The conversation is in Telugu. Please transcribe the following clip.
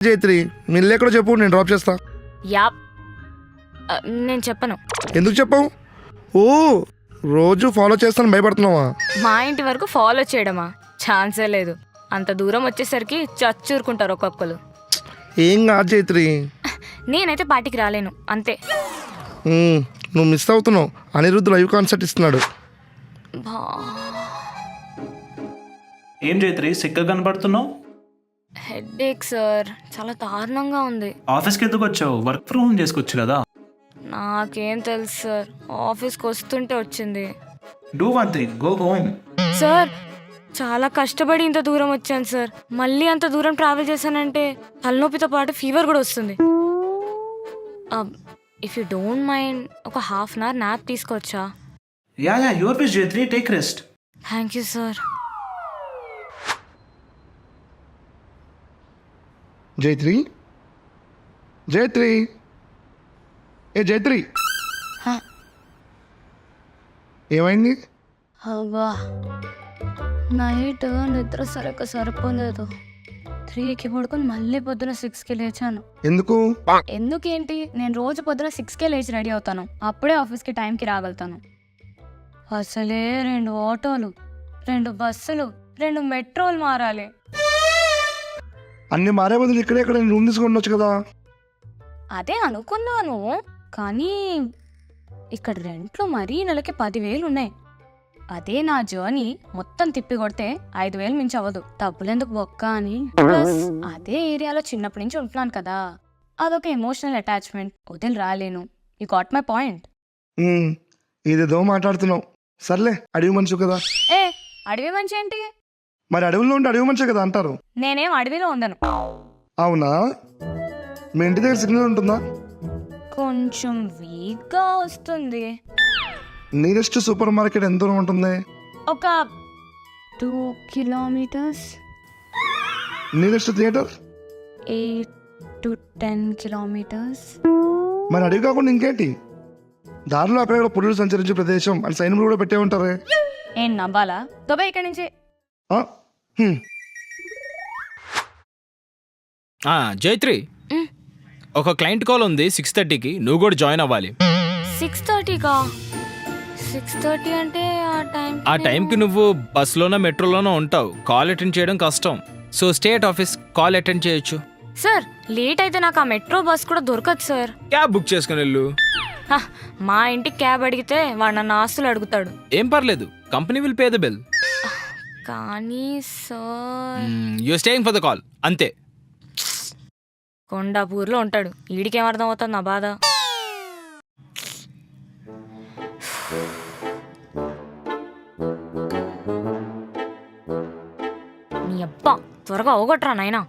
జైత్రి మీ ఇల్లు ఎక్కడో చెప్పు, నేను డ్రాప్ చేస్తా. యాప్ నేను చెప్పను. ఎందుకు చెప్పావు? ఓ రోజు ఫాలో చేస్తాను భయపడుతున్నావా? మా ఇంటి వరకు ఫాలో చేయడమా? ఛాన్సే లేదు. అంత దూరం వచ్చేసరికి చచ్చూరుకుంటారు ఒక్కొక్కరు. ఏం కాదు జైత్రి, నేనైతే పార్టీకి రాలేను అంతే. నువ్వు మిస్ అవుతున్నావు. అనిరుద్ధ్ లైవ్ కాన్సర్ట్ ఇస్తున్నాడు. ఏం జైత్రి సిక్కగా కనపడుతున్నావు? హెడేక్ సార్, చాలా దారుణంగా ఉంది. ఆఫీస్కి ఎందుకు వచ్చావు? వర్క్ ఫ్రమ్ హోమ్ చేసుకోవచ్చు కదా. నాకేం తెలుసు సార్, ఆఫీస్కి వస్తుంటే వచ్చింది. Do one thing, go home. Sir చాలా కష్టపడి ఇంత దూరం వచ్చాను సార్. మళ్ళీ అంత దూరం ట్రావెల్ చేశానంటే తలనొప్పితో పాటు ఫీవర్ కూడా వస్తుంది. ఇఫ్ యూ డోంట్ మైండ్ ఒక ½ అవర్ నాప్ తీసుకోవచ్చా? Yeah your wish Jaitri, take rest. Thank you sir. Jaitri Jaitri ఏ జైత్రి, ఏమైంది? అవ్వా నైట్ నిద్ర సరిగ్గా సరిపోలేదు. 3కి పడుకొని మళ్ళీ పొద్దున 6కి లేచాను. ఎందుకు? ఎందుకేంటి, నేను రోజు పొద్దున 6కే లేచి రెడీ అవుతాను. అప్పుడే ఆఫీస్కి టైంకి రాగలుగుతాను. అసలే 2 ఆటోలు, 2 బస్సులు, 2 మెట్రోలు మారాలి. అన్ని మారే బదులు ఇక్కడే ఇక్కడ రూమ్ తీసుకొని వచ్చు కదా. అదే అనుకున్నాను, కానీ ఇక్కడ రెంట్లు మరీ నెలకి 10,000 ఉన్నాయి. అదే నా జర్నీ మొత్తం తిప్పి కొడితే 5,000 మించి అవ్వదు. డబ్బులెందుకు బొక్క అని. ప్లస్ అదే ఏరియాలో చిన్నప్పటి నుంచి ఉంటున్నాను కదా, అదొక ఎమోషనల్ అటాచ్మెంట్. వదిలి రాలేను. You got my point. ఇదేదో మాట్లాడుతున్నావు. సర్లే, అడవి మనిషి కదా. ఏ అడవి మంచి ఏంటి? మరి అడవుల్లో ఉంటే అడవి మనిషి కదా అంటారు. నేనేం అడవిలో ఉండను. అవునా? మీ ఇంటి దగ్గర సిగ్నల్ ఉంటుందా? కొంచెం వీక్గా వస్తుంది. నియరెస్ట్ సూపర్ మార్కెట్ ఎంత దూరం ఉంటుంది? ఒక 2 kilometers. Nearest theatre? 8 to 10 kilometers. మరి అడవి కాకుండా ఇంకేంటి? దారిలో అక్కడ పురులు సంచరించే ప్రదేశం అని సైన్లు కూడా పెట్టే ఉంటారే. ఏం నవ్వాలా? దుబాయ్ ఇక్కడి నుంచి. జైత్రి, ఒక క్లయింట్ కాల్ ఉంది 6:30కి. నువ్వు కూడా జాయిన్ అవ్వాలి. 6:30కా? 6:30 అంటే ఆ టైంకి నువ్వు బస్సులోనో మెట్రోలోనో ఉంటావు. కాల్ అటెండ్ చేయడం కష్టం. So stay at office, call attend చేయొచ్చు. సార్ లేట్ అయితే నాకు ఆ మెట్రో బస్ కూడా దొరకదు సార్. క్యాబ్ బుక్ చేసుకుని వెళ్ళు. మా ఇంటికి క్యాబ్ అడిగితే వాడు నన్ను ఆస్తులు అడుగుతాడు. ఏం పర్లేదు, company will pay the bill. కానీ sir you staying for the call అంతే. కొండాపూర్లో ఉంటాడు, ఈడికేం అర్థం అవుతుంది నా బాధ. నీ అబ్బా త్వరగా అవగొట్టరా నాయనా.